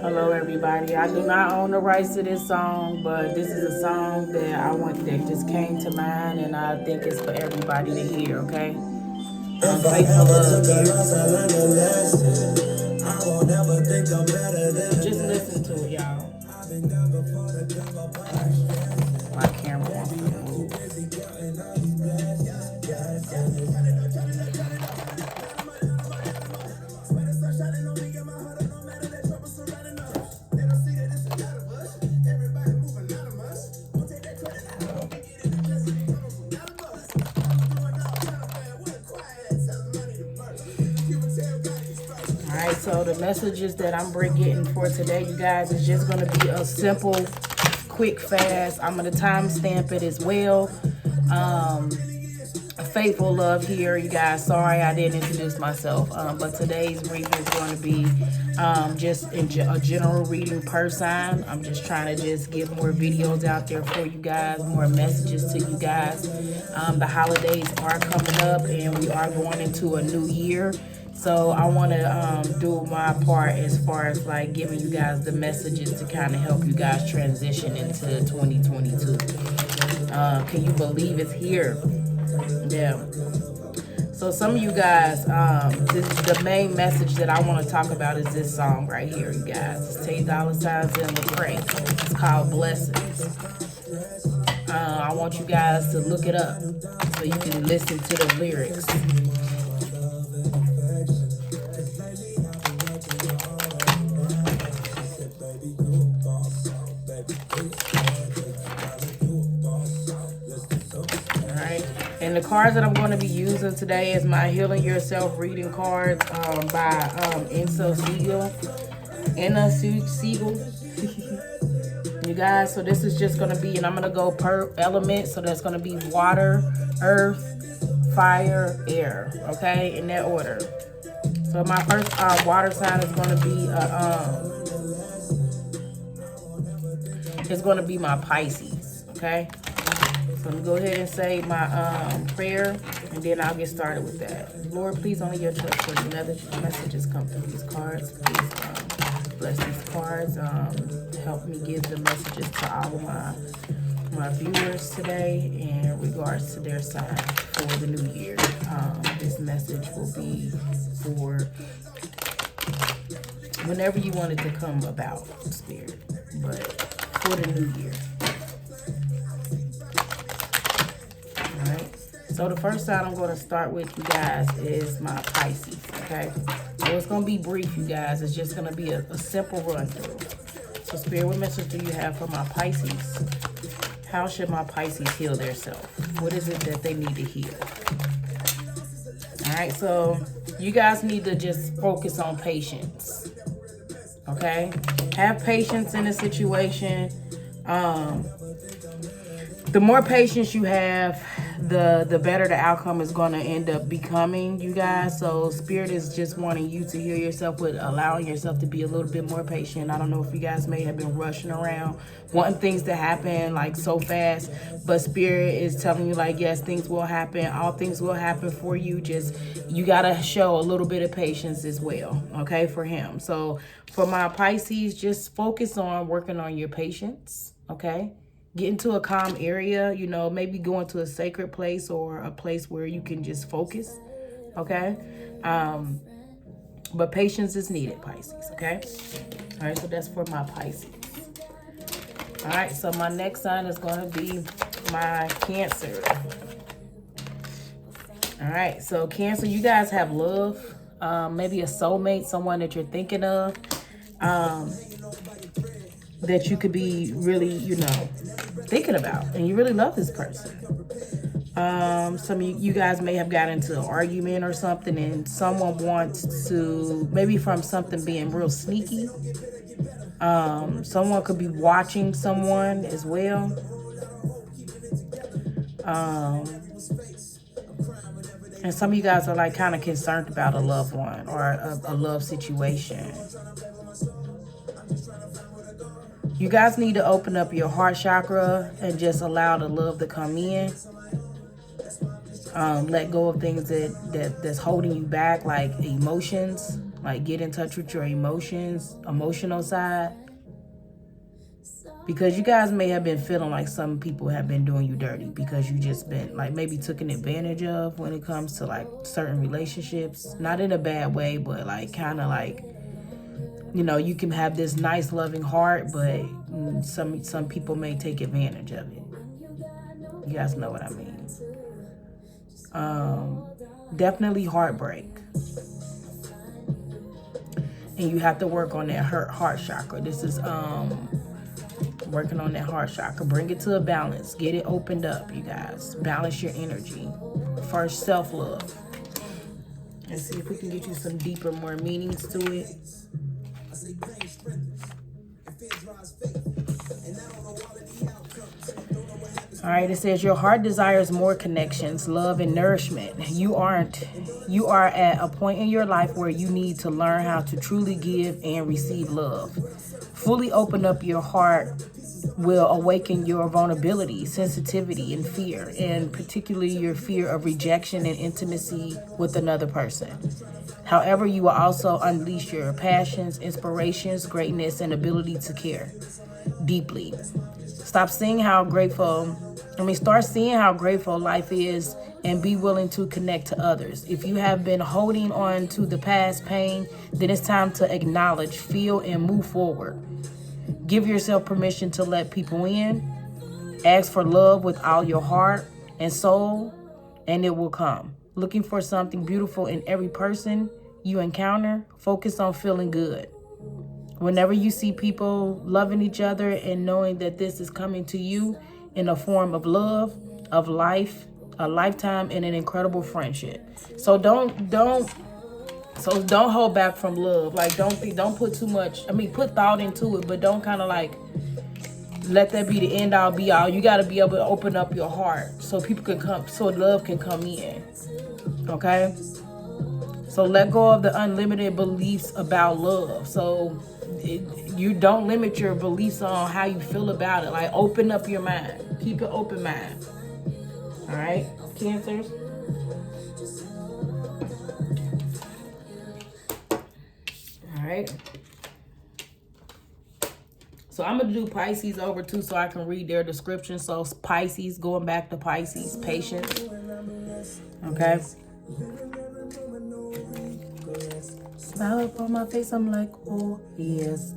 Hello, everybody. I do not own the rights to this song, but this is a song that I want that just came to mind, and I think it's for everybody to hear. Okay. Faithful love. Just listen to it, y'all. My camera wants to move. Alright, so the messages that I'm getting for today, you guys, is just going to be a simple, quick, fast. I'm going to timestamp it as well. Faithful love here, you guys. Sorry I didn't introduce myself, but today's reading is going to be just a general reading per sign. I'm just trying to just get more videos out there for you guys, more messages to you guys. The holidays are coming up and we are going into a new year. So I want to do my part as far as like giving you guys the messages to kind of help you guys transition into 2022. Can you believe it's here? Yeah. So some of you guys, this is the main message that I want to talk about is this song right here, you guys. It's Tay Dolla $igns and Lecrae. It's called Blessings. I want you guys to look it up so you can listen to the lyrics. And the cards that I'm going to be using today is my Healing Yourself reading cards by Insa Siegel. You guys, so this is just going to be, and I'm going to go per element. So that's going to be water, earth, fire, air. Okay, in that order. So my first water sign is going to be it's going to be my Pisces. Okay. So I'm going to go ahead and say my prayer, and then I'll get started with that. Lord, please only your trust for another messages come through these cards. Please bless these cards. Help me give the messages to all of my viewers today in regards to their sign for the new year. This message will be for whenever you want it to come about, Spirit, but for the new year. So the first sign I'm going to start with, you guys, is my Pisces, okay? So it's going to be brief, you guys. It's just going to be a simple run through. So Spirit, what message do you have for my Pisces? How should my Pisces heal their self? What is it that they need to heal? All right, so you guys need to just focus on patience, okay? Have patience in a situation. The more patience you have, the better the outcome is going to end up becoming, you guys. So Spirit is just wanting you to heal yourself with allowing yourself to be a little bit more patient. I don't know if you guys may have been rushing around, wanting things to happen like so fast, but Spirit is telling you like, yes, things will happen. All things will happen for you. Just, you got to show a little bit of patience as well, okay, for him. So for my Pisces, just focus on working on your patience, okay? Get into a calm area, you know, maybe go into a sacred place or a place where you can just focus, okay? But patience is needed, Pisces, okay? All right, so that's for my Pisces. All right, so my next sign is going to be my Cancer. All right, so Cancer, you guys have love, maybe a soulmate, someone that you're thinking of, that you could be really, you know, thinking about, and you really love this person. Some of you guys may have gotten into an argument or something, and someone wants to, maybe from something being real sneaky. Someone could be watching someone as well. And some of you guys are like kind of concerned about a loved one or a love situation. You guys need to open up your heart chakra and just allow the love to come in. Let go of things that's holding you back, like emotions. Like, get in touch with your emotional side. Because you guys may have been feeling like some people have been doing you dirty because you just been like maybe taken advantage of when it comes to like certain relationships. Not in a bad way, but like kind of like, you know, you can have this nice loving heart, but some people may take advantage of it. You guys know what I mean. Definitely heartbreak. And you have to work on that heart chakra. This is working on that heart chakra. Bring it to a balance. Get it opened up, you guys. Balance your energy. First, self-love. And see if we can get you some deeper, more meanings to it. All right, it says your heart desires more connections, love, and nourishment. You are at a point in your life where you need to learn how to truly give and receive love. Fully open up your heart will awaken your vulnerability, sensitivity, and fear, and particularly your fear of rejection and intimacy with another person. However, you will also unleash your passions, inspirations, greatness, and ability to care deeply. Start seeing how grateful life is and be willing to connect to others. If you have been holding on to the past pain, then it's time to acknowledge, feel, and move forward. Give yourself permission to let people in. Ask for love with all your heart and soul, and it will come. Looking for something beautiful in every person you encounter. Focus on feeling good. Whenever you see people loving each other and knowing that this is coming to you in a form of love, of life, a lifetime, and an incredible friendship. So don't hold back from love. Like don't put too much. Put thought into it, but don't kind of like let that be the end all be all. You got to be able to open up your heart so people can come, so love can come in. Okay. So let go of the unlimited beliefs about love. So you don't limit your beliefs on how you feel about it. Like open up your mind. Keep an open mind. All right, Cancers. All right. So I'm going to do Pisces over too so I can read their description. So Pisces, going back to Pisces, patience. Okay. Smile up on my face. I'm like, oh, yes.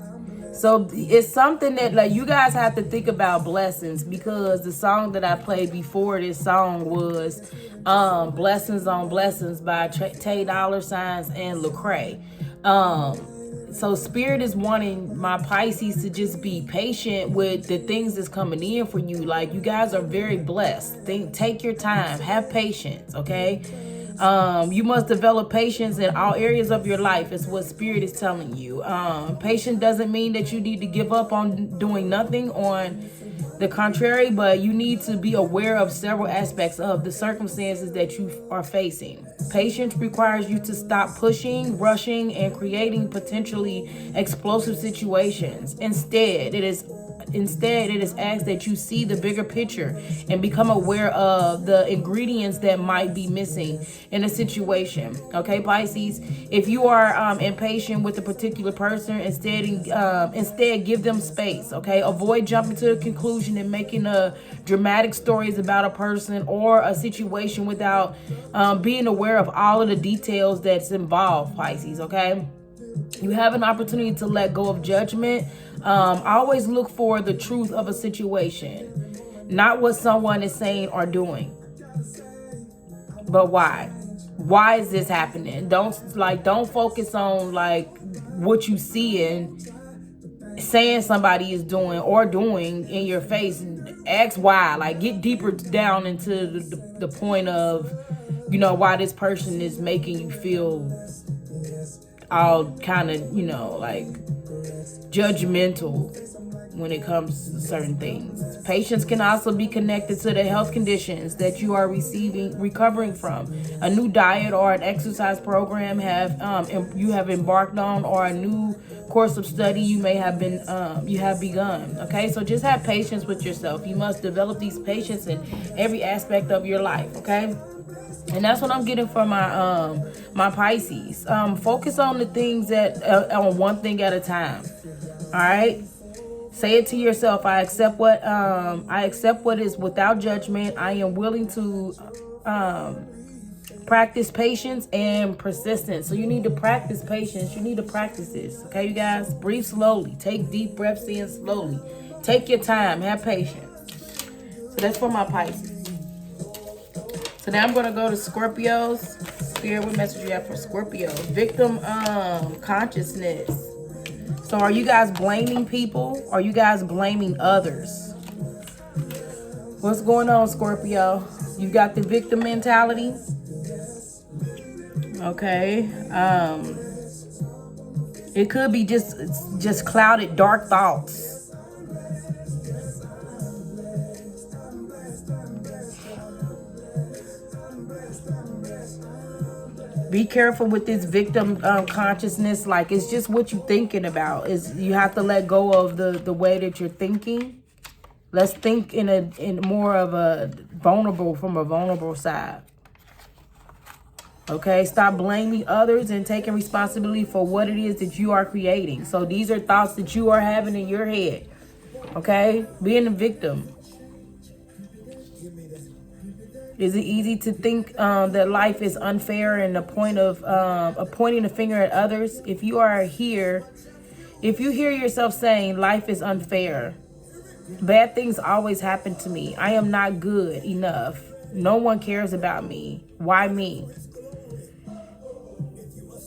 So it's something that like you guys have to think about blessings, because the song that I played before this song was Blessings on Blessings by Tay Dolla $ign and Lecrae. So Spirit is wanting my Pisces to just be patient with the things that's coming in for you. Like you guys are very blessed. Take your time, have patience, okay? You must develop patience in all areas of your life is what Spirit is telling you. Patience doesn't mean that you need to give up on doing nothing. On the contrary, but you need to be aware of several aspects of the circumstances that you are facing. Patience requires you to stop pushing, rushing, and creating potentially explosive situations. Instead, it is asked that you see the bigger picture and become aware of the ingredients that might be missing in a situation. Okay, Pisces, if you are impatient with a particular person, instead give them space. Okay, avoid jumping to a conclusion and making dramatic stories about a person or a situation without being aware of all of the details that's involved, Pisces. Okay, you have an opportunity to let go of judgment. Always look for the truth of a situation, not what someone is saying or doing, but why. Why is this happening? Don't focus on like what you see and saying somebody is doing or doing in your face. Ask why. Like get deeper down into the point of, you know, why this person is making you feel all kind of, you know, like judgmental when it comes to certain things. Patience can also be connected to the health conditions that you are recovering from. A new diet or an exercise program you have embarked on, or a new course of study you have begun. Okay, so just have patience with yourself. You must develop these patience in every aspect of your life. Okay. And that's what I'm getting for my Pisces. Focus on the things that on one thing at a time. All right. Say it to yourself. I accept what is without judgment. I am willing to practice patience and persistence. So you need to practice patience. You need to practice this. Okay, you guys? Breathe slowly. Take deep breaths in slowly. Take your time. Have patience. So that's for my Pisces. So now I'm going to go to Scorpios. Spirit, what message you have for Scorpios? Victim consciousness. So are you guys blaming people? Are you guys blaming others? What's going on, Scorpio? You got the victim mentality. Okay. It could be just clouded dark thoughts. Be careful with this victim consciousness. Like, it's just what you're thinking about. You have to let go of the way that you're thinking. Let's think in more of a vulnerable side. Okay, stop blaming others and taking responsibility for what it is that you are creating. So these are thoughts that you are having in your head. Okay, being a victim. Is it easy to think that life is unfair and the point of pointing the finger at others? If you hear yourself saying life is unfair, bad things always happen to me, I am not good enough, no one cares about me, why me?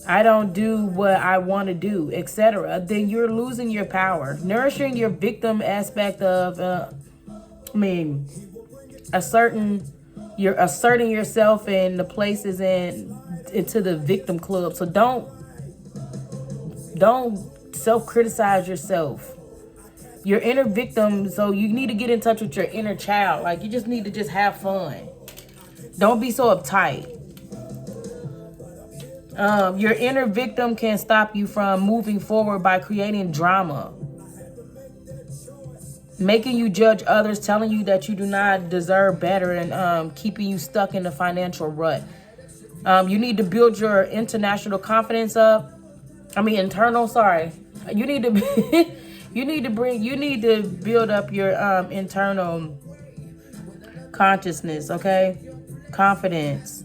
I don't do what I want to do, etc., then you're losing your power. Nourishing your victim aspect of, you're asserting yourself in the places into the victim club. So don't self-criticize yourself. Your inner victim, so you need to get in touch with your inner child. Like, you just need to just have fun. Don't be so uptight. Your inner victim can stop you from moving forward by creating drama, making you judge others, telling you that you do not deserve better, and keeping you stuck in the financial rut. You need to build your internal confidence up. Internal. Sorry, you need to you need to build up your internal consciousness. Okay, confidence,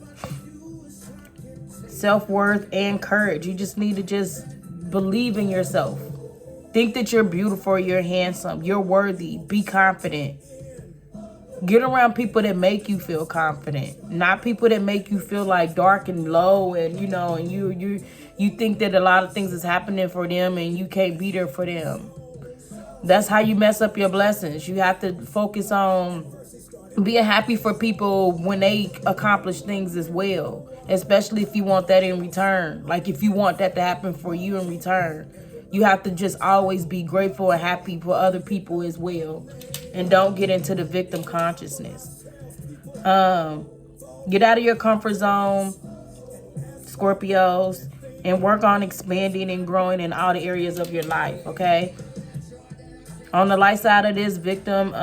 self-worth, and courage. You just need to just believe in yourself. Think that you're beautiful, you're handsome, you're worthy. Be confident. Get around people that make you feel confident, not people that make you feel like dark and low, and you think that a lot of things is happening for them and you can't be there for them. That's how you mess up your blessings. You have to focus on being happy for people when they accomplish things as well, especially if you want that in return. Like, if you want that to happen for you in return, you have to just always be grateful and happy for other people as well. And don't get into the victim consciousness. Get out of your comfort zone, Scorpios, and work on expanding and growing in all the areas of your life, okay? On the light side of this, victim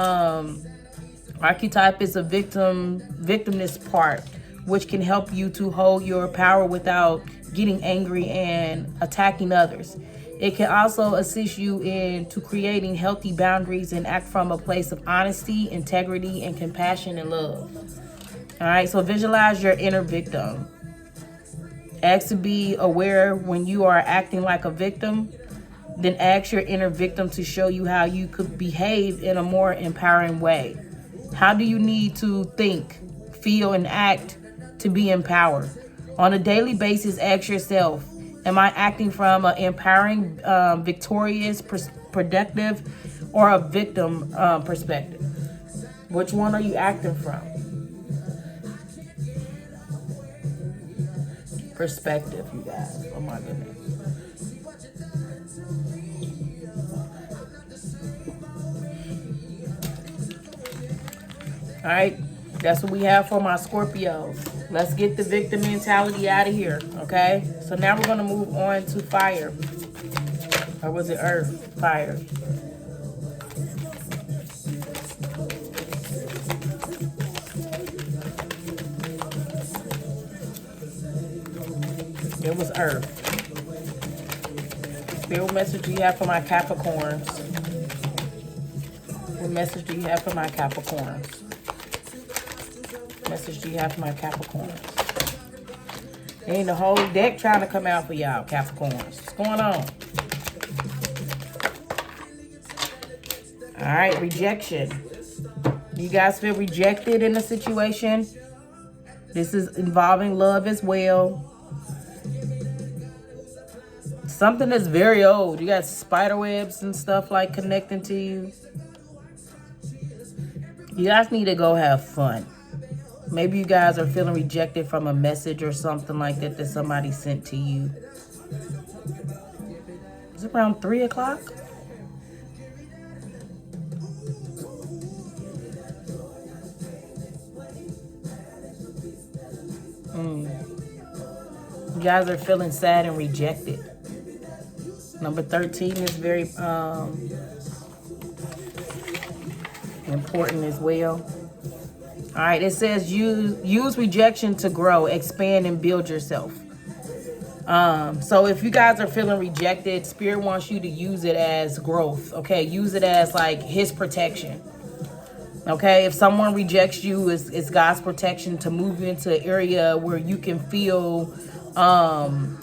archetype is a victimness part, which can help you to hold your power without getting angry and attacking others. It can also assist you into creating healthy boundaries and act from a place of honesty, integrity, and compassion and love. All right, so visualize your inner victim. Ask to be aware when you are acting like a victim. Then ask your inner victim to show you how you could behave in a more empowering way. How do you need to think, feel, and act to be empowered? On a daily basis, ask yourself, am I acting from an empowering, victorious, productive, or a victim perspective? Which one are you acting from? Perspective, you guys. Oh my goodness. All right, that's what we have for my Scorpios. Let's get the victim mentality out of here, okay? So now we're going to move on to fire. Or was it earth? Fire. It was Earth. Spirit, what message do you have for my Capricorns? What message do you have for my Capricorns? What message do you have for my Capricorns? Ain't the whole deck trying to come out for y'all, Capricorns. What's going on? All right, rejection. You guys feel rejected in a situation? This is involving love as well. Something that's very old. You got spider webs and stuff like connecting to you. You guys need to go have fun. Maybe you guys are feeling rejected from a message or something like that that somebody sent to you. Is it around 3 o'clock? You guys are feeling sad and rejected. Number 13 is very important as well. All right, it says use rejection to grow, expand, and build yourself. So if you guys are feeling rejected, Spirit wants you to use it as growth, okay? Use it as like his protection, okay? If someone rejects you, it's God's protection to move you into an area where you can feel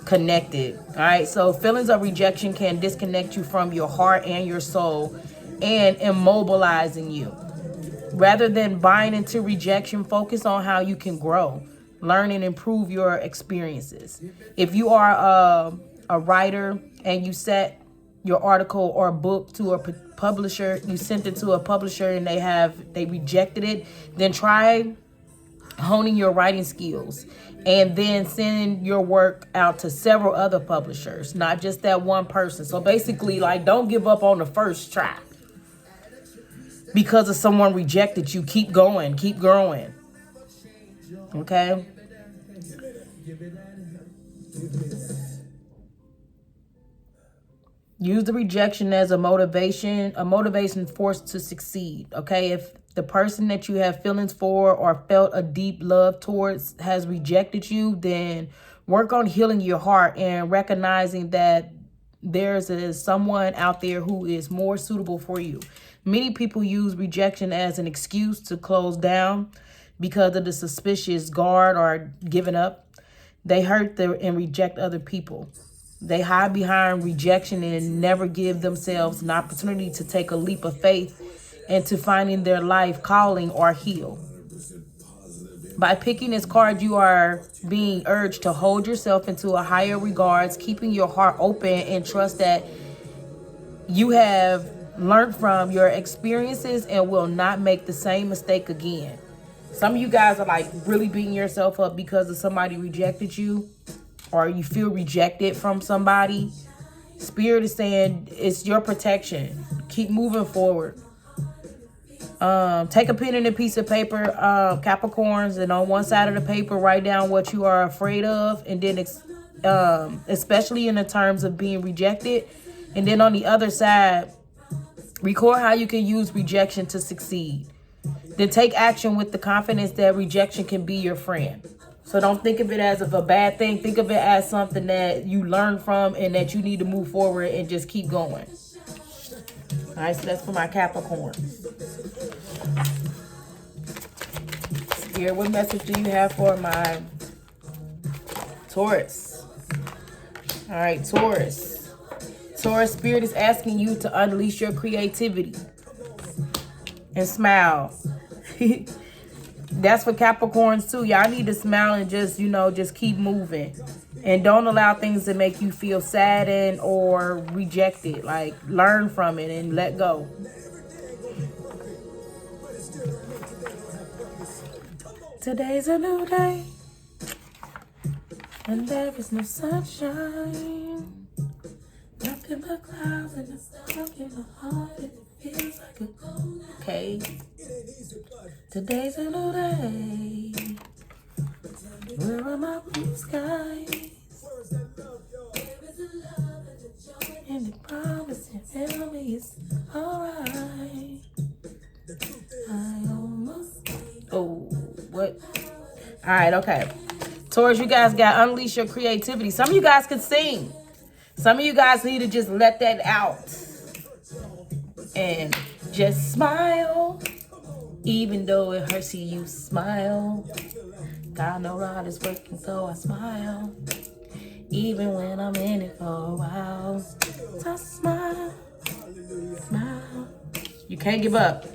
connected. All right, so feelings of rejection can disconnect you from your heart and your soul and immobilizing you. Rather than buying into rejection, focus on how you can grow, learn, and improve your experiences. If you are a writer and you set your article or book to a publisher, you sent it to a publisher and they rejected it, then try honing your writing skills and then send your work out to several other publishers, not just that one person. So basically, like, don't give up on the first try. Because of someone rejected you, keep going, keep growing. Okay? Use the rejection as a motivation force to succeed. Okay? If the person that you have feelings for or felt a deep love towards has rejected you, then work on healing your heart and recognizing that there's someone out there who is more suitable for you. Many people use rejection as an excuse to close down because of the suspicious guard or giving up. They hurt and reject other people. They hide behind rejection and never give themselves an opportunity to take a leap of faith into finding their life calling or heal. By picking this card, you are being urged to hold yourself into a higher regards, keeping your heart open and trust that you have learned from your experiences and will not make the same mistake again. Some of you guys are like really beating yourself up because of somebody rejected you or you feel rejected from somebody. Spirit is saying it's your protection. Keep moving forward. Take a pen and a piece of paper, Capricorns, and on one side of the paper, write down what you are afraid of, and then especially in the terms of being rejected. And then on the other side, record how you can use rejection to succeed. Then take action with the confidence that rejection can be your friend. So don't think of it as a bad thing. Think of it as something that you learn from and that you need to move forward and just keep going. All right, so that's for my Capricorn. Spirit, what message do you have for my Taurus? All right, Taurus. Taurus, Spirit is asking you to unleash your creativity and smile. That's for Capricorns too. Y'all need to smile and just, just keep moving. And don't allow things to make you feel saddened or rejected. Like, learn from it and let go. Today's a new day, and there is no sunshine. Nothing but clouds and it's dark in my heart, and it feels like a cold night. Okay. Today's a new day. Where are my blue skies? And the promise and tell me it's alright. I almost... Oh, what? Alright, okay. Taurus, you guys got to unleash your creativity. Some of you guys can sing. Some of you guys need to just let that out. And just smile. Even though it hurts you, smile. God knows God is working, so I smile. Even when I'm in it for a while. So smile. Smile. You can't give up.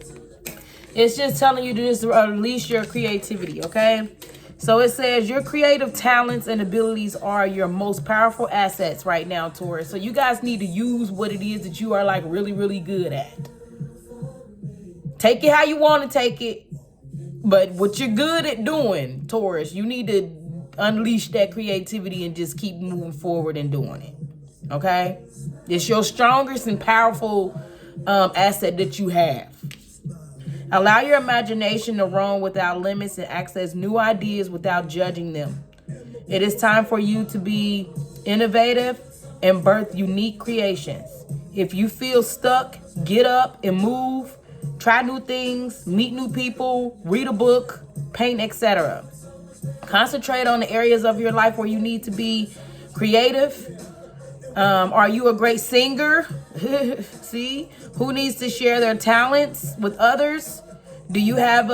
It's just telling you to just release your creativity, okay? So it says your creative talents and abilities are your most powerful assets right now, Taurus. So you guys need to use what it is that you are like really, really good at. Take it how you want to take it. But what you're good at doing, Taurus, you need to unleash that creativity and just keep moving forward and doing it. Okay? It's your strongest and powerful asset that you have. Allow your imagination to roam without limits and access new ideas without judging them. It is time for you to be innovative and birth unique creations. If you feel stuck, get up and move. Try new things, meet new people, read a book, paint, etc. Concentrate on the areas of your life where you need to be creative. Are you a great singer? See? Who needs to share their talents with others? Do you have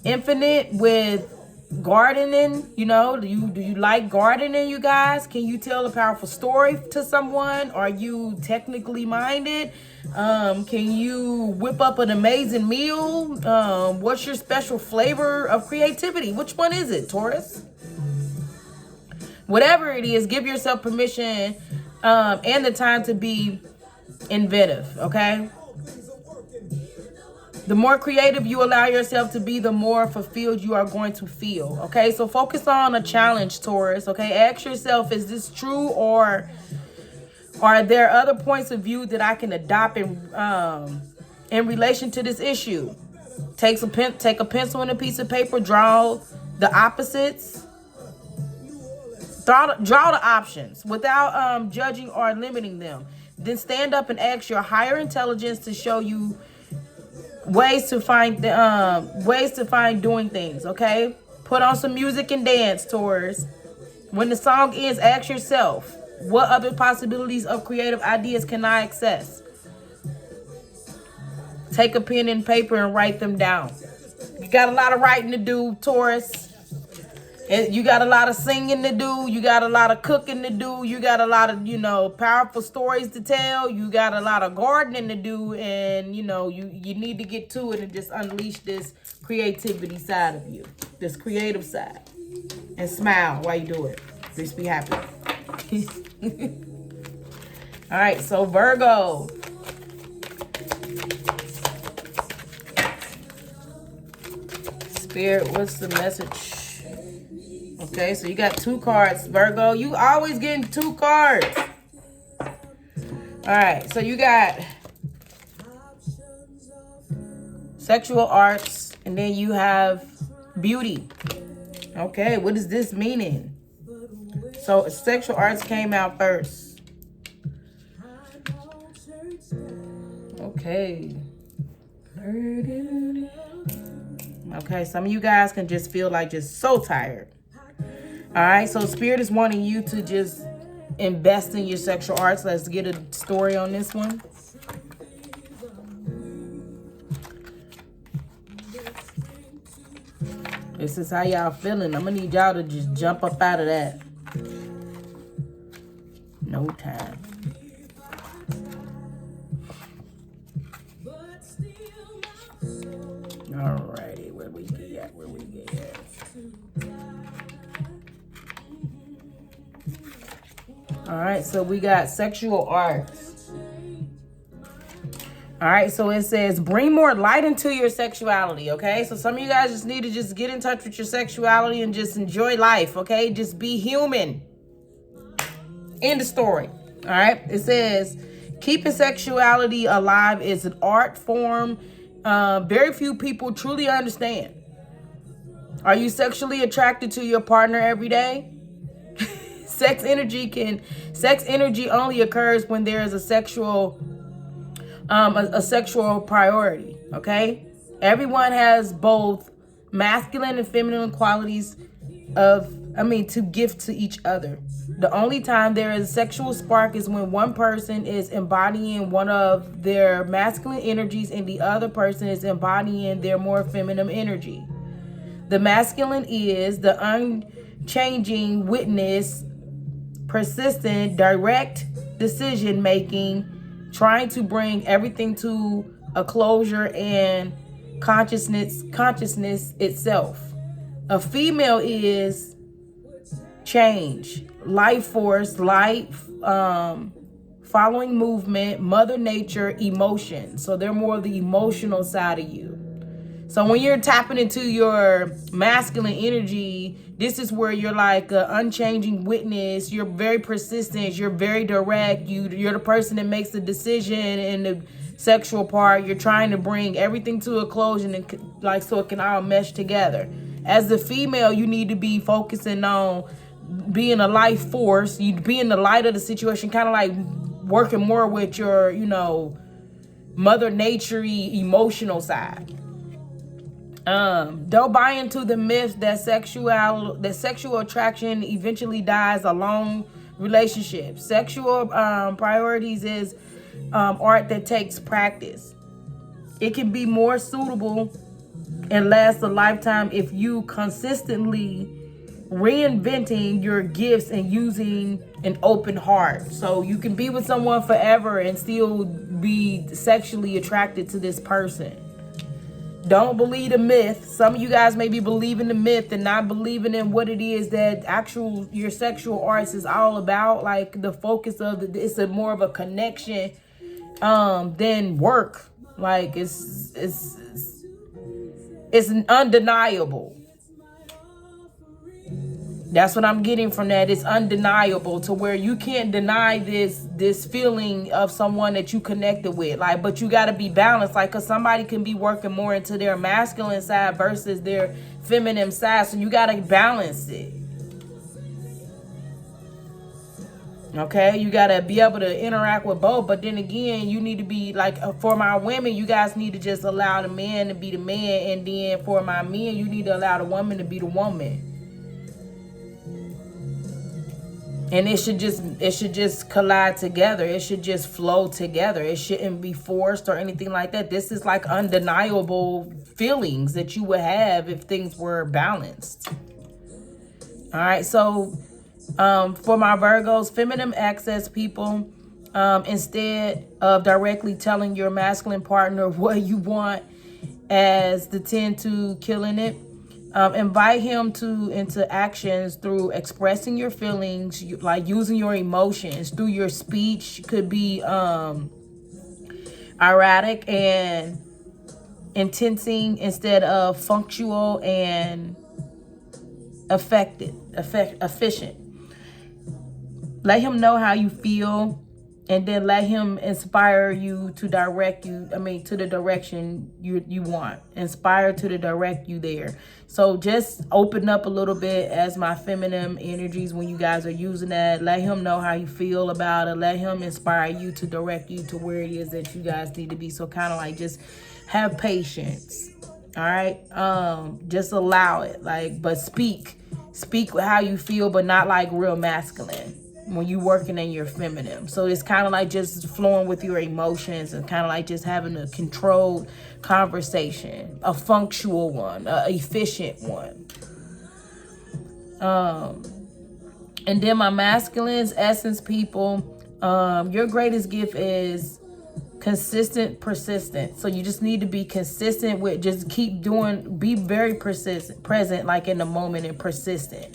infinite with gardening? You know, do you like gardening, you guys? Can you tell a powerful story to someone? Are you technically minded? Can you whip up an amazing meal? What's your special flavor of creativity? Which one is it, Taurus? Whatever it is, give yourself permission and the time to be inventive, okay? The more creative you allow yourself to be, the more fulfilled you are going to feel, okay? So focus on a challenge, Taurus, okay? Ask yourself, is this true, or are there other points of view that I can adopt in relation to this issue? Take a pencil and a piece of paper, draw the opposites. Draw the options without judging or limiting them. Then stand up and ask your higher intelligence to show you ways to find doing things, okay? Put on some music and dance, Taurus. When the song ends, ask yourself, what other possibilities of creative ideas can I access? Take a pen and paper and write them down. You got a lot of writing to do, Taurus. And you got a lot of singing to do. You got a lot of cooking to do. You got a lot of, powerful stories to tell. You got a lot of gardening to do. And, you need to get to it and just unleash this creativity side of you. This creative side. And smile while you do it. Just be happy. All right, so Virgo. Spirit, what's the message? Okay, so you got 2 cards, Virgo. You always getting 2 cards. All right, so you got sexual arts, and then you have beauty. Okay, what is this meaning? So sexual arts came out first. Okay. Okay, some of you guys can just feel like just so tired. All right, so Spirit is wanting you to just invest in your sexual arts. Let's get a story on this one. This is how y'all feeling. I'm gonna need y'all to just jump up out of that. No time. Alrighty, where we get at? All right, so we got sexual arts. All right, so it says bring more light into your sexuality, okay? So some of you guys just need to just get in touch with your sexuality and just enjoy life, okay? Just be human. End of story. All right, it says keeping sexuality alive is an art form very few people truly understand. Are you sexually attracted to your partner every day? Sex energy only occurs when there is a sexual priority, okay? Everyone has both masculine and feminine qualities to gift to each other. The only time there is a sexual spark is when one person is embodying one of their masculine energies and the other person is embodying their more feminine energy. The masculine is the unchanging witness, persistent, direct decision making, trying to bring everything to a closure and consciousness itself. A female is change, life force, life, following movement, mother nature, emotion. So they're more the emotional side of you. So when you're tapping into your masculine energy, this is where you're like an unchanging witness. You're very persistent. You're very direct. You're the person that makes the decision in the sexual part. You're trying to bring everything to a closure and like so it can all mesh together. As the female, you need to be focusing on being a life force. You being the light of the situation, kind of like working more with your, mother nature-y emotional side. Don't buy into the myth that sexual attraction eventually dies a long relationship. Sexual priorities is art that takes practice. It can be more suitable and last a lifetime if you consistently reinventing your gifts and using an open heart. So you can be with someone forever and still be sexually attracted to this person. Don't believe the myth. Some of you guys may be believing the myth and not believing in what it is that your sexual arts is all about. Like the focus of it's a more of a connection than work. Like it's undeniable. That's what I'm getting from that. It's undeniable to where you can't deny this feeling of someone that you connected with. Like, but you got to be balanced. Like, because somebody can be working more into their masculine side versus their feminine side. So you got to balance it. Okay, you got to be able to interact with both. But then again, you need to be like, for my women, you guys need to just allow the man to be the man. And then for my men, you need to allow the woman to be the woman. And it should just collide together. It should just flow together. It shouldn't be forced or anything like that. This is like undeniable feelings that you would have if things were balanced. All right, so for my Virgos, feminine access people, instead of directly telling your masculine partner what you want as the 10 to killing it, invite him into actions through expressing your feelings, like using your emotions through your speech. Could be erratic and intensing instead of functional and efficient. Let him know how you feel, and then let him inspire you to direct you, to the direction you want. Inspire to the direct you there. So just open up a little bit as my feminine energies when you guys are using that. Let him know how you feel about it. Let him inspire you to direct you to where it is that you guys need to be. So kind of like just have patience. All right? Just allow it. But speak with how you feel, but not like real masculine when you working in your feminine. So it's kind of like just flowing with your emotions and kind of like just having a controlled conversation, a functional one, a efficient one. And then my masculines, essence people, your greatest gift is consistent, persistent. So you just need to be consistent with, just keep doing, be very present, like in the moment, and persistent.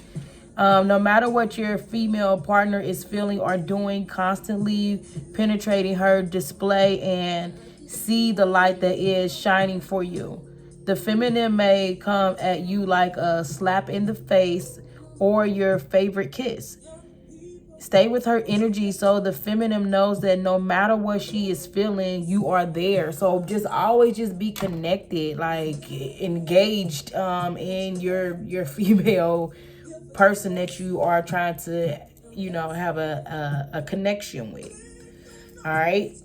No matter what your female partner is feeling or doing, constantly penetrating her display and see the light that is shining for you. The feminine may come at you like a slap in the face or your favorite kiss. Stay with her energy so the feminine knows that no matter what she is feeling, you are there. So just always just be connected, like engaged in your female person that you are trying to, have a connection with. All right.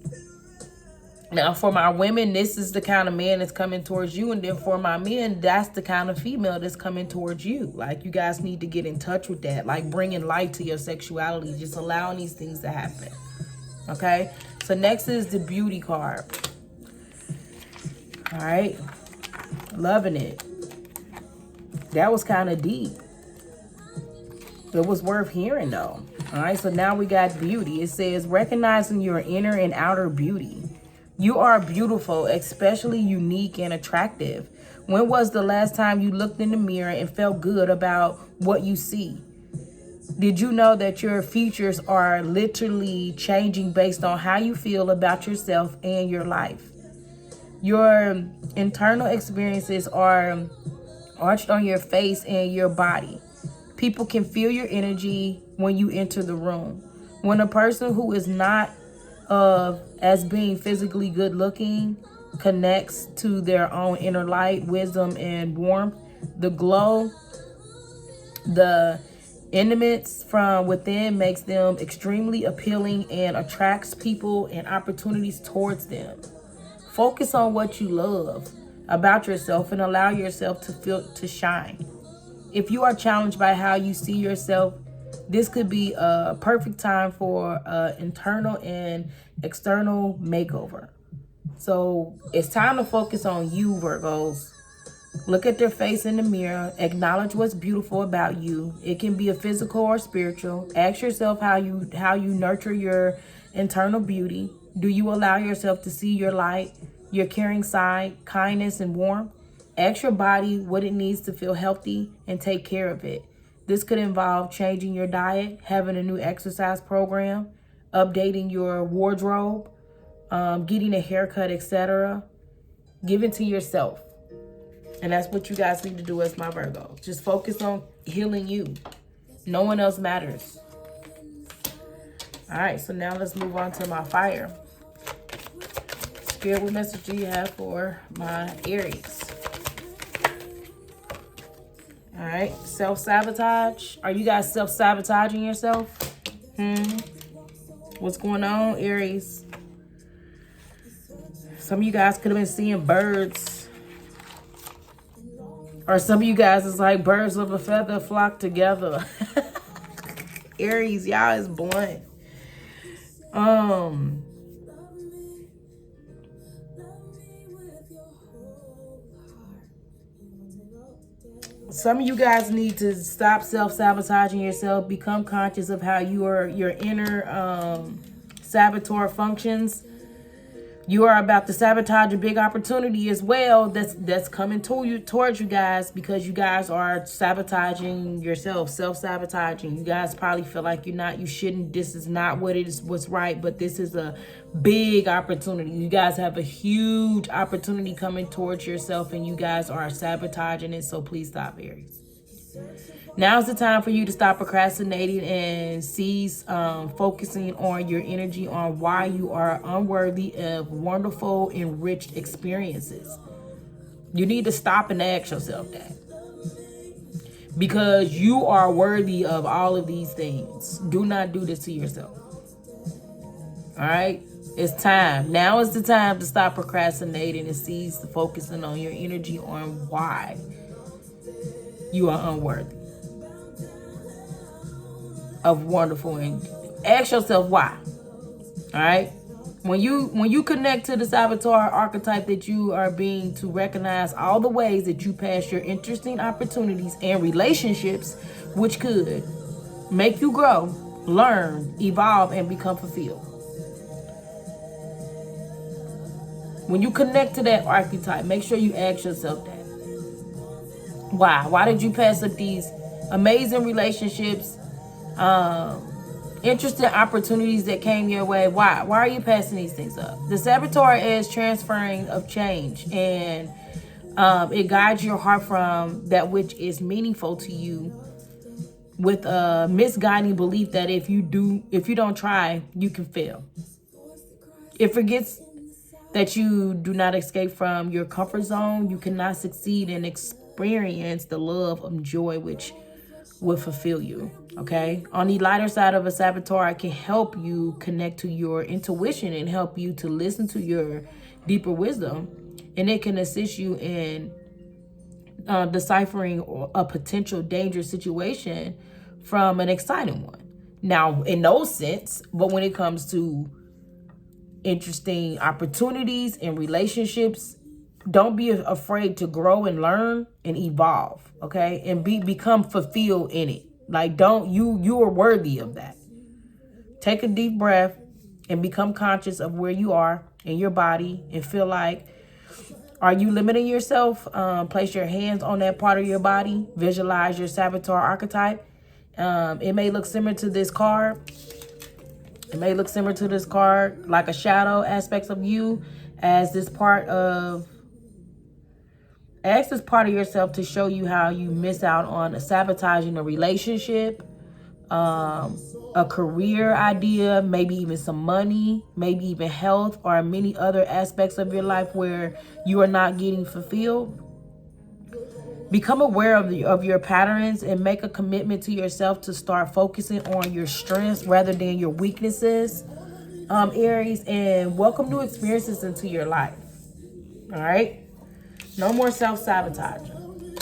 Now, for my women, this is the kind of man that's coming towards you. And then for my men, that's the kind of female that's coming towards you. Like, you guys need to get in touch with that. Like, bringing light to your sexuality. Just allowing these things to happen. Okay? So, next is the beauty card. All right? Loving it. That was kind of deep. It was worth hearing, though. All right? So, now we got beauty. It says, recognizing your inner and outer beauty. You are beautiful, especially unique and attractive. When was the last time you looked in the mirror and felt good about what you see? Did you know that your features are literally changing based on how you feel about yourself and your life? Your internal experiences are arched on your face and your body. People can feel your energy when you enter the room. When a person who is not as being physically good looking connects to their own inner light, wisdom, and warmth, the glow, the emanates from within makes them extremely appealing and attracts people and opportunities towards them. Focus on what you love about yourself and allow yourself to shine. If you are challenged by how you see yourself, this could be a perfect time for an internal and external makeover. So it's time to focus on you, Virgos. Look at their face in the mirror. Acknowledge what's beautiful about you. It can be a physical or spiritual. Ask yourself how you nurture your internal beauty. Do you allow yourself to see your light, your caring side, kindness, and warmth? Ask your body what it needs to feel healthy and take care of it. This could involve changing your diet, having a new exercise program, updating your wardrobe, getting a haircut, etc. Give it to yourself. And that's what you guys need to do as my Virgo. Just focus on healing you. No one else matters. All right, so now let's move on to my fire. Spirit, what message do you have for my Aries? All right, self-sabotage. Are you guys self-sabotaging yourself? What's going on, Aries? Some of you guys could have been seeing birds. Or some of you guys is like birds of a feather flock together. Aries, y'all is blunt. Some of you guys need to stop self-sabotaging yourself. Become conscious of how your inner saboteur functions. You are about to sabotage a big opportunity as well that's coming towards you guys, because you guys are sabotaging yourself, self-sabotaging. You guys probably feel like you shouldn't, this is not what's right, but this is a big opportunity. You guys have a huge opportunity coming towards yourself and you guys are sabotaging it, so please stop, Aries. Now's the time for you to stop procrastinating and cease focusing on your energy on why you are unworthy of wonderful, enriched experiences. You need to stop and ask yourself that. Because you are worthy of all of these things. Do not do this to yourself. All right? It's time. Now is the time to stop procrastinating and cease focusing on your energy on why you are unworthy of wonderful, and ask yourself why. All right, when you connect to the saboteur archetype that you are being, to recognize all the ways that you pass your interesting opportunities and relationships which could make you grow, learn, evolve, and become fulfilled. When you connect to that archetype, make sure you ask yourself that. Why did you pass up these amazing relationships, interesting opportunities that came your way? Why are you passing these things up? The saboteur is transferring of change, and it guides your heart from that which is meaningful to you with a misguiding belief that if you don't try, you can fail. It forgets that you do not escape from your comfort zone. You cannot succeed and experience the love and joy which will fulfill you. Okay. On the lighter side of a saboteur, it can help you connect to your intuition and help you to listen to your deeper wisdom. And it can assist you in deciphering a potential dangerous situation from an exciting one. Now, in no sense, but when it comes to interesting opportunities and relationships, don't be afraid to grow and learn and evolve, okay? And become fulfilled in it. Like, you are worthy of that. Take a deep breath and become conscious of where you are in your body and feel like, are you limiting yourself? Place your hands on that part of your body. Visualize your saboteur archetype. It may look similar to this card. It may look similar to this card, like a shadow aspects of you as this part of, ask this part of yourself to show you how you miss out on sabotaging a relationship, a career idea, maybe even some money, maybe even health, or many other aspects of your life where you are not getting fulfilled. Become aware of your patterns and make a commitment to yourself to start focusing on your strengths rather than your weaknesses, Aries, and welcome new experiences into your life. All right? No more self-sabotaging.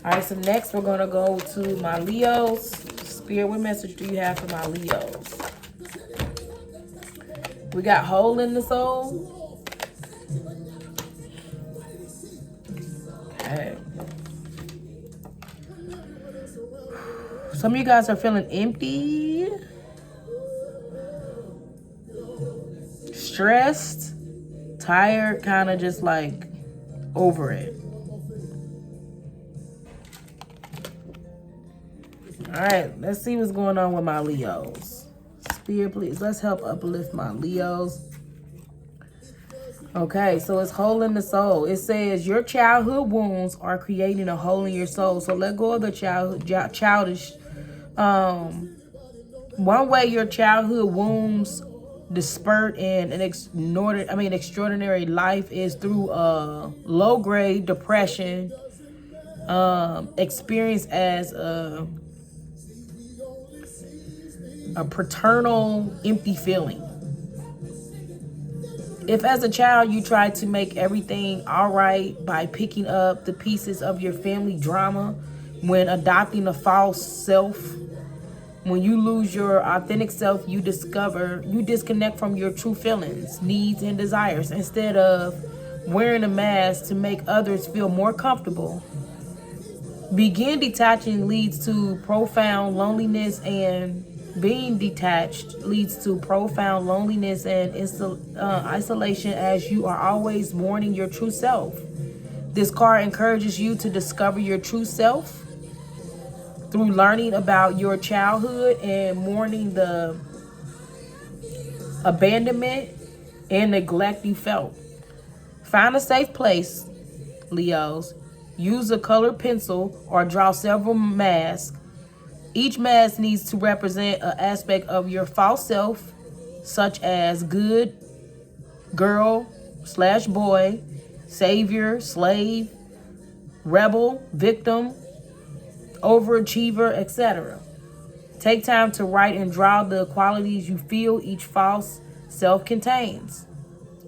All right, so next we're going to go to my Leos. Spirit, what message do you have for my Leos? We got hole in the soul. Okay. Some of you guys are feeling empty, stressed, tired, kind of just like over it. All right, let's see what's going on with my Leos. Spirit, please, let's help uplift my Leos. Okay, so it's hole in the soul. It says your childhood wounds are creating a hole in your soul. So let go of the childish. One way your childhood wounds disperse in an extraordinary life is through low-grade depression, experienced as a paternal empty feeling. If as a child you tried to make everything all right by picking up the pieces of your family drama, when adopting a false self, when you lose your authentic self, you disconnect from your true feelings, needs, and desires instead of wearing a mask to make others feel more comfortable. Begin detaching leads to profound loneliness, and being detached leads to profound loneliness and isolation, as you are always mourning your true self. This card encourages you to discover your true self through learning about your childhood and mourning the abandonment and neglect you felt. Find a safe place, Leos. Use a colored pencil or draw several masks. Each mask needs to represent an aspect of your false self, such as good, girl/boy, savior, slave, rebel, victim, overachiever, etc. Take time to write and draw the qualities you feel each false self contains.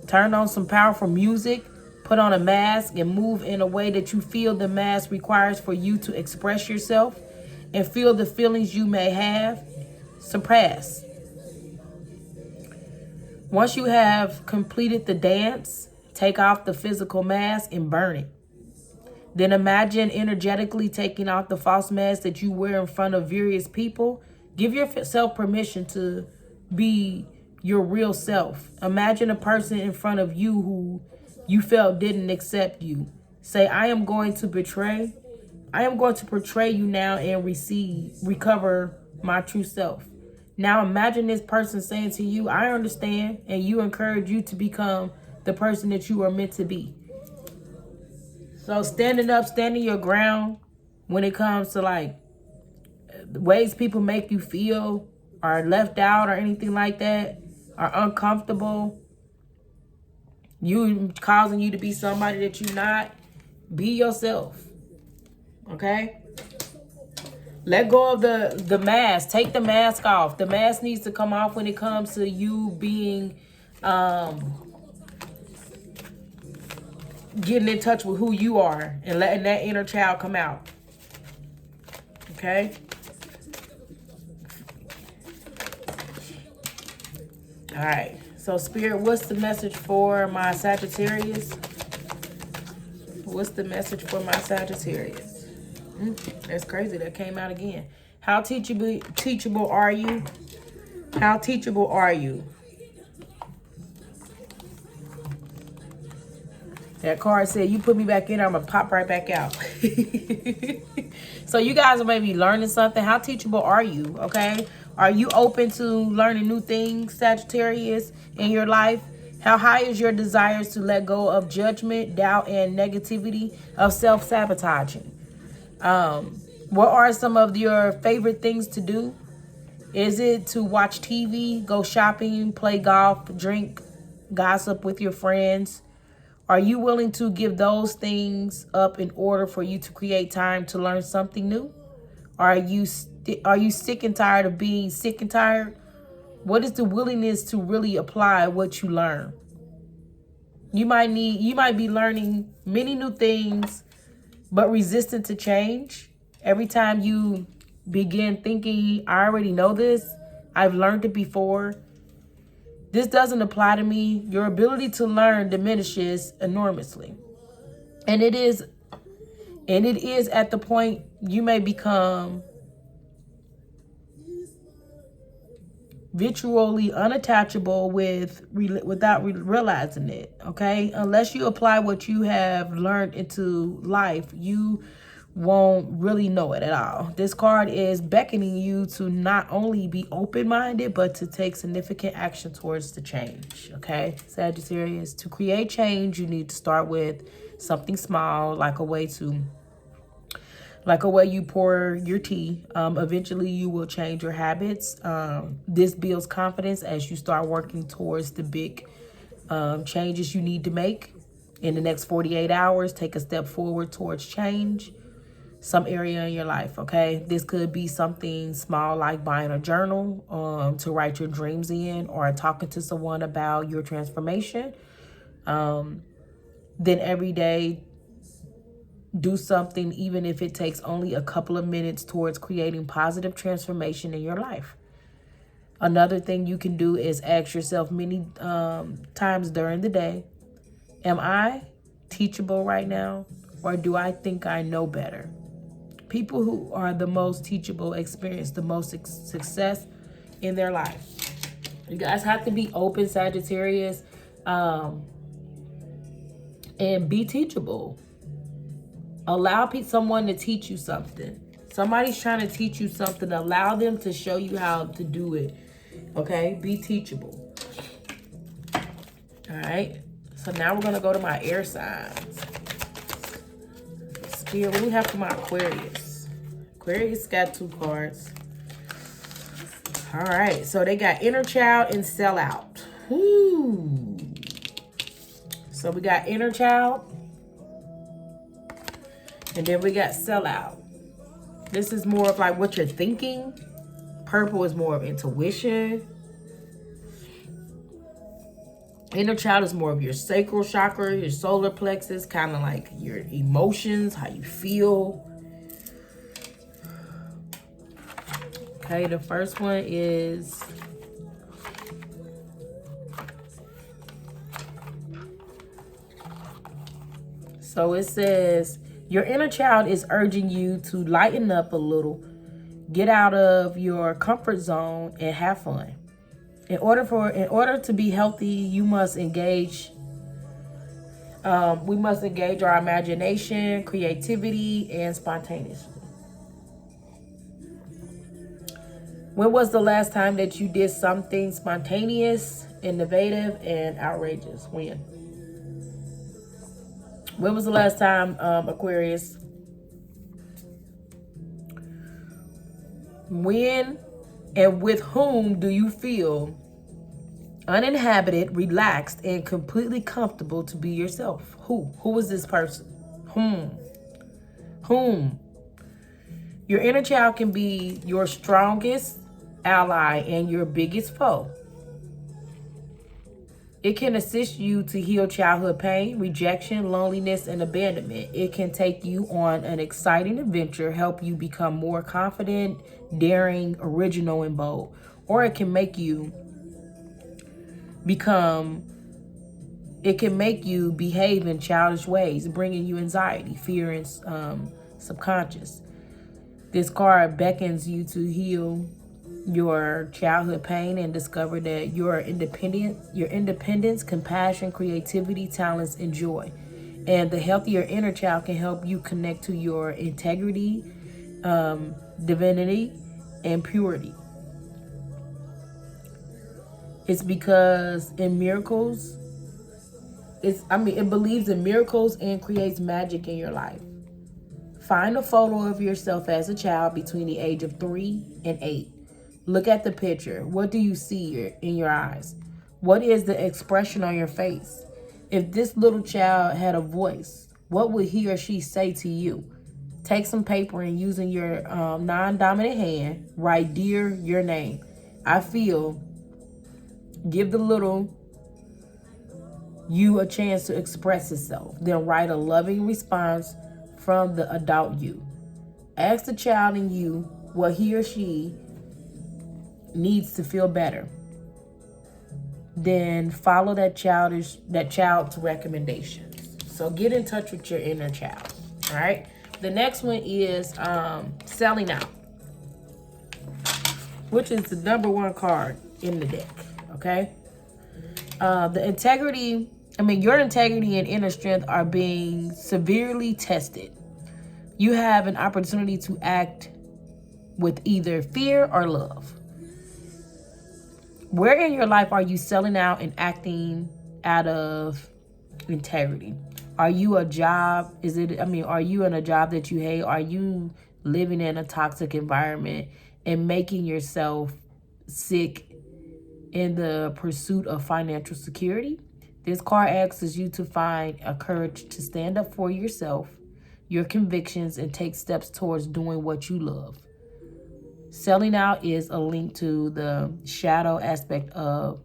Turn on some powerful music, put on a mask, and move in a way that you feel the mask requires for you to express yourself and feel the feelings you may have suppressed. Once you have completed the dance, take off the physical mask and burn it. Then imagine energetically taking off the false mask that you wear in front of various people. Give yourself permission to be your real self. Imagine a person in front of you who you felt didn't accept you. Say, I am going to portray you now and recover my true self. Now imagine this person saying to you, I understand, and you encourage you to become the person that you are meant to be. So standing your ground when it comes to like the ways people make you feel or left out or anything like that, are uncomfortable, you causing you to be somebody that you're not, be yourself. Okay? Let go of the mask. Take the mask off. The mask needs to come off when it comes to you being getting in touch with who you are and letting that inner child come out. Okay? All right. So, Spirit, what's the message for my Sagittarius? What's the message for my Sagittarius? That's crazy. That came out again. How teachable are you? How teachable are you? That card said, you put me back in, I'm going to pop right back out. So you guys are maybe learning something. How teachable are you, okay? Are you open to learning new things, Sagittarius, in your life? How high is your desires to let go of judgment, doubt, and negativity of self-sabotaging? What are some of your favorite things to do? Is it to watch TV, go shopping, play golf, drink, gossip with your friends? Are you willing to give those things up in order for you to create time to learn something new? Are you sick and tired of being sick and tired? What is the willingness to really apply what you learn? You might be learning many new things, but resistant to change. Every time you begin thinking, I already know this, I've learned it before, this doesn't apply to me, your ability to learn diminishes enormously. And it is at the point you may become virtually unattachable without realizing it, okay? Unless you apply what you have learned into life, you won't really know it at all. This card is beckoning you to not only be open-minded, but to take significant action towards the change, okay? Sagittarius, to create change, you need to start with something small, like a way you pour your tea. Eventually you will change your habits. This builds confidence as you start working towards the big changes you need to make. In the next 48 hours, take a step forward towards change. Some area in your life, okay? This could be something small like buying a journal to write your dreams in, or talking to someone about your transformation. Then every day, do something, even if it takes only a couple of minutes, towards creating positive transformation in your life. Another thing you can do is ask yourself many times during the day, am I teachable right now, or do I think I know better? People who are the most teachable experience the most success in their life. You guys have to be open, Sagittarius, and be teachable. Allow someone to teach you something. Somebody's trying to teach you something. Allow them to show you how to do it. Okay? Be teachable. All right? So now we're going to go to my air signs. Spirit, what do we have for my Aquarius? Aquarius got 2 cards. All right. So they got inner child and sell out. Woo. So we got inner child. And then we got sell out. This is more of like what you're thinking. Purple is more of intuition. Inner child is more of your sacral chakra, your solar plexus, kind of like your emotions, how you feel. Okay, the first one is so it says, your inner child is urging you to lighten up a little, get out of your comfort zone, and have fun. In order to be healthy, you must engage. We must engage our imagination, creativity, and spontaneously. When was the last time that you did something spontaneous, innovative, and outrageous? When? When was the last time, Aquarius? When and with whom do you feel uninhabited, relaxed, and completely comfortable to be yourself? Who? Who is this person? Whom? Your inner child can be your strongest ally and your biggest foe. It can assist you to heal childhood pain, rejection, loneliness, and abandonment. It can take you on an exciting adventure, help you become more confident, daring, original, and bold. Or it can make you behave in childish ways, bringing you anxiety, fear, and subconscious. This card beckons you to heal your childhood pain and discover that your independence, compassion, creativity, talents, and joy. And the healthier inner child can help you connect to your integrity, divinity, and purity. It's because it believes in miracles and creates magic in your life. Find a photo of yourself as a child between the age of 3 and 8. Look at the picture. What do you see in your eyes? What is the expression on your face? If this little child had a voice, what would he or she say to you? Take some paper and using your non-dominant hand, write "Dear," your name. I feel. Give the little you a chance to express itself. Then write a loving response from the adult you. Ask the child in you what he or she needs to feel better. Then follow that child's recommendations. So get in touch with your inner child. All right. The next one is selling out, which is the number one card in the deck. Okay. Your integrity and inner strength are being severely tested. You have an opportunity to act with either fear or love. Where in your life are you selling out and acting out of integrity? Are you a job? Are you in a job that you hate? Are you living in a toxic environment and making yourself sick in the pursuit of financial security? This card asks you to find a courage to stand up for yourself, your convictions, and take steps towards doing what you love. Selling out is a link to the shadow aspect of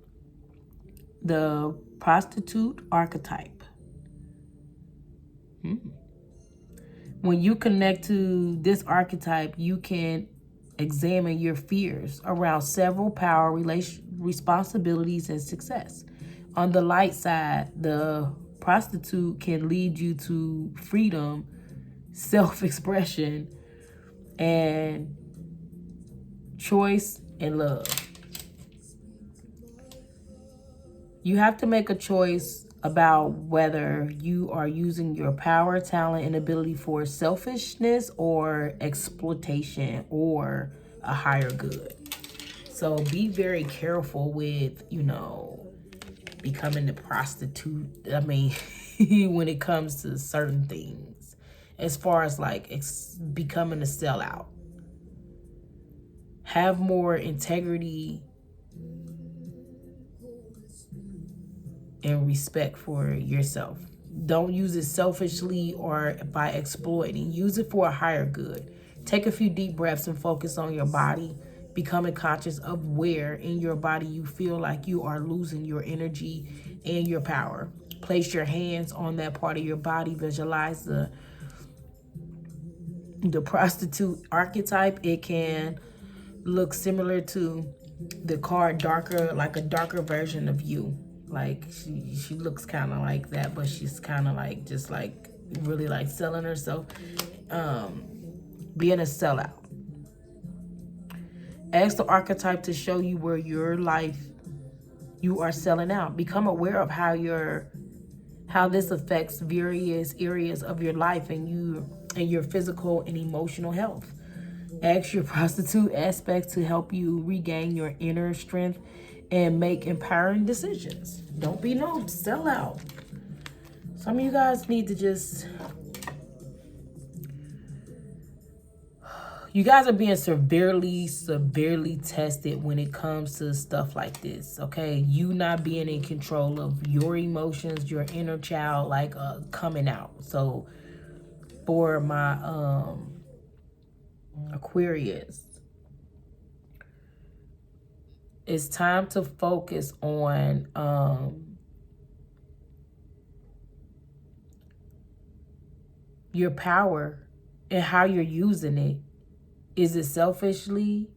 the prostitute archetype. When you connect to this archetype, you can examine your fears around several power, responsibilities, and success. On the light side, the prostitute can lead you to freedom, self-expression, and choice and love. You have to make a choice about whether you are using your power, talent, and ability for selfishness or exploitation or a higher good. So be very careful with, becoming the prostitute. When it comes to certain things, as far as becoming a sellout. Have more integrity and respect for yourself. Don't use it selfishly or by exploiting. Use it for a higher good. Take a few deep breaths and focus on your body, becoming conscious of where in your body you feel like you are losing your energy and your power. Place your hands on that part of your body. Visualize the prostitute archetype. It can look similar to the card darker, like a darker version of you. Like she looks kind of like that, but she's kind of really selling herself, being a sellout. Ask the archetype to show you where your life you are selling out. Become aware of how this affects various areas of your life and your physical and emotional health. Ask your prostitute aspect to help you regain your inner strength and make empowering decisions. Don't be no sellout. Some of you guys need to you guys are being severely tested when it comes to stuff like this, okay? You not being in control of your emotions, your inner child, coming out. So for my Aquarius. It's time to focus on your power and how you're using it. Is it selfishly?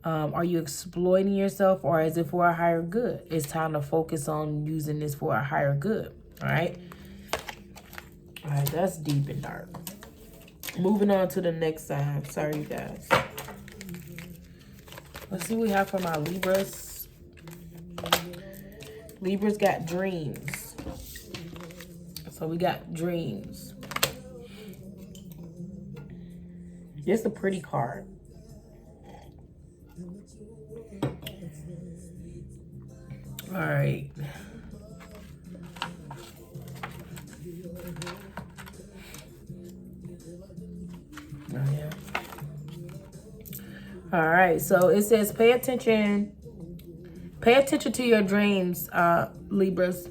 Are you exploiting yourself, or is it for a higher good? It's time to focus on using this for a higher good. All right. All right, that's deep and dark. Moving on to the next sign. Sorry, you guys. Let's see what we have for my Libras. Libras got dreams. So we got dreams. It's a pretty card. All right. Oh, yeah. All right. So it says pay attention. Pay attention to your dreams, Libras.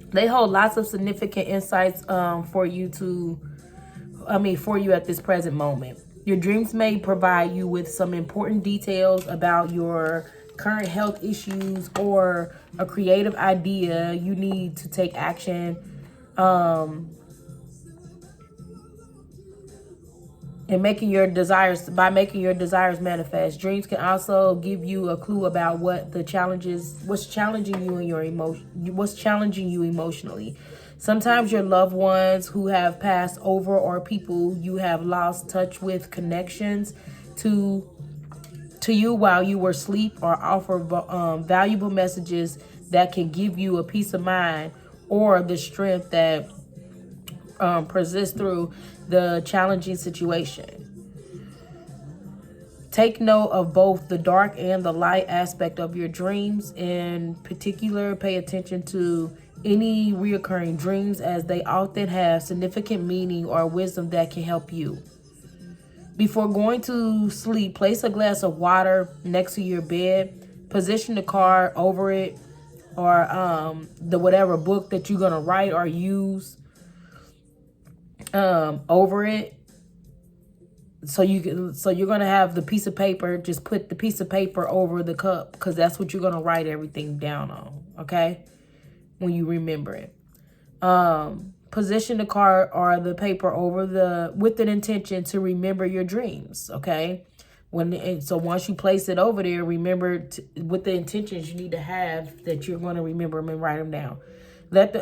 They hold lots of significant insights for you at this present moment. Your dreams may provide you with some important details about your current health issues or a creative idea you need to take action and making your desires manifest. Dreams can also give you a clue about what's challenging you emotionally. Sometimes your loved ones who have passed over or people you have lost touch with connections to you while you were asleep, or offer valuable messages that can give you a peace of mind or the strength that persists through the challenging situation. Take note of both the dark and the light aspect of your dreams. In particular, pay attention to any reoccurring dreams, as they often have significant meaning or wisdom that can help you. Before going to sleep, place a glass of water next to your bed. Position the card over it, or the whatever book that you're gonna write or use over it. So you're gonna have the piece of paper. Just put the piece of paper over the cup, because that's what you're gonna write everything down on. Okay, when you remember it. Position the card or the paper over with an intention to remember your dreams. Okay, so once you place it over there, remember with the intentions you need to have that you're going to remember them and write them down. Let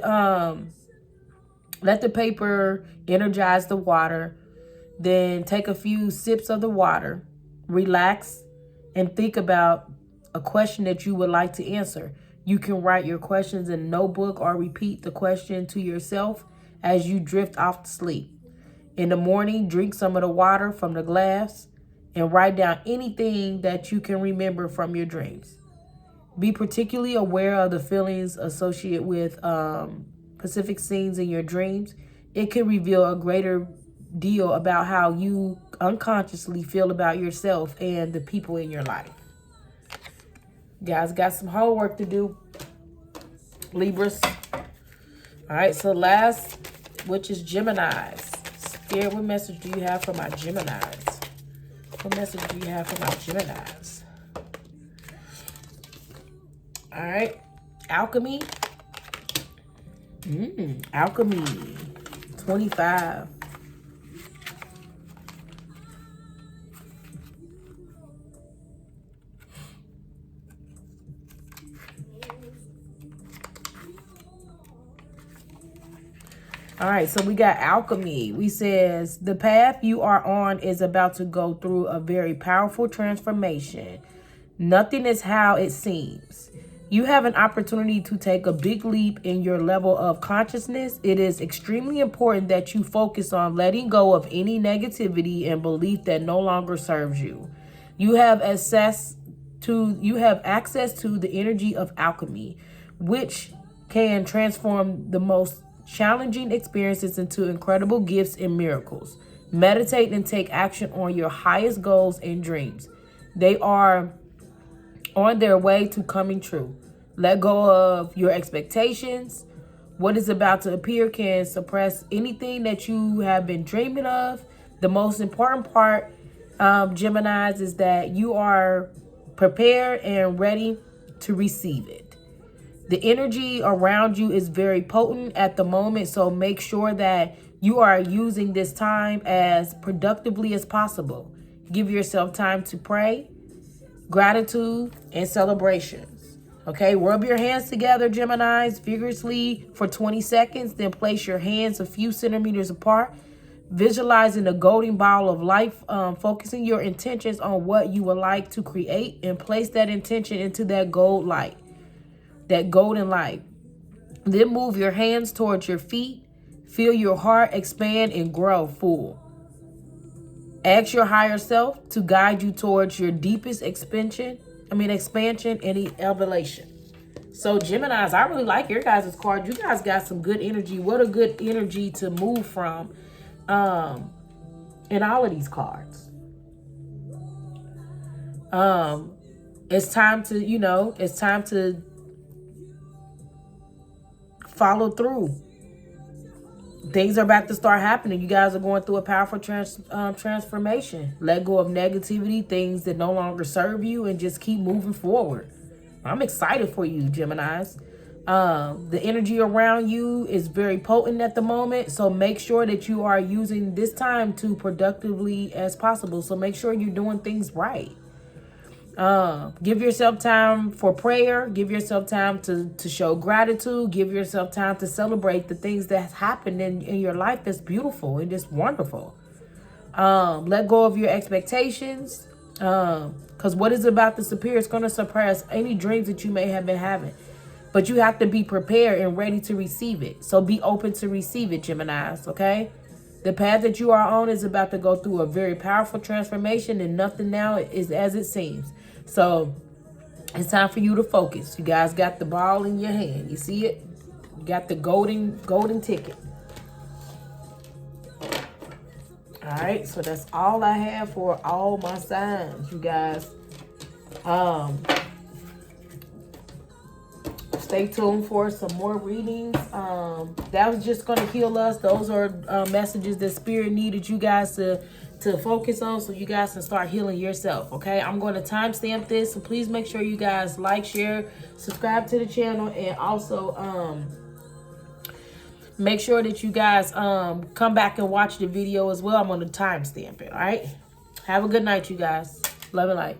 the paper energize the water. Then take a few sips of the water, relax, and think about a question that you would like to answer. You can write your questions in a notebook or repeat the question to yourself as you drift off to sleep. In the morning, drink some of the water from the glass and write down anything that you can remember from your dreams. Be particularly aware of the feelings associated with specific scenes in your dreams. It can reveal a greater deal about how you unconsciously feel about yourself and the people in your life. Guys, got some homework to do, Libras. All right, so last, which is Geminis. Spirit, what message do you have for my Geminis? What message do you have for my Geminis? All right, Alchemy. Alchemy, 25. All right, so we got Alchemy. We says, the path you are on is about to go through a very powerful transformation. Nothing is how it seems. You have an opportunity to take a big leap in your level of consciousness. It is extremely important that you focus on letting go of any negativity and belief that no longer serves you. You have access to the energy of alchemy, which can transform the most challenging experiences into incredible gifts and miracles. Meditate and take action on your highest goals and dreams. They are on their way to coming true. Let go of your expectations. What is about to appear can suppress anything that you have been dreaming of. The most important part, Geminis, is that you are prepared and ready to receive it. The energy around you is very potent at the moment, so make sure that you are using this time as productively as possible. Give yourself time to pray, gratitude, and celebrations. Okay, rub your hands together, Geminis, vigorously for 20 seconds. Then place your hands a few centimeters apart, visualizing a golden ball of light, focusing your intentions on what you would like to create, and place that intention into that gold light, that golden light. Then move your hands towards your feet. Feel your heart expand and grow full. Ask your higher self to guide you towards your deepest expansion and elevation. So Geminis, I really like your guys' card. You guys got some good energy. What a good energy to move from in all of these cards. It's time to, follow through. Things are about to start happening. You guys are going through a powerful transformation. Let go of negativity, things that no longer serve you, and just keep moving forward. I'm excited for you, Geminis. The energy around you is very potent at the moment, so make sure that you are using this time to productively as possible. So make sure you're doing things right. Give yourself time for prayer. Give yourself time to show gratitude. Give yourself time to celebrate the things that happened in your life that's beautiful and just wonderful. Let go of your expectations. Because what is about to disappear is going to suppress any dreams that you may have been having. But you have to be prepared and ready to receive it. So be open to receive it, Geminis, okay? The path that you are on is about to go through a very powerful transformation, and nothing now is as it seems. So it's time for you to focus. You guys got the ball in your hand. You see it? You got the golden ticket. All right, so that's all I have for all my signs, you guys. Stay tuned for some more readings. That was just going to heal us. Those are messages that Spirit needed you guys to focus on, so you guys can start healing yourself, okay? I'm going to timestamp this, so please make sure you guys like, share, subscribe to the channel, and also make sure that you guys come back and watch the video as well. I'm going to timestamp it, all right? Have a good night, you guys. Love and light.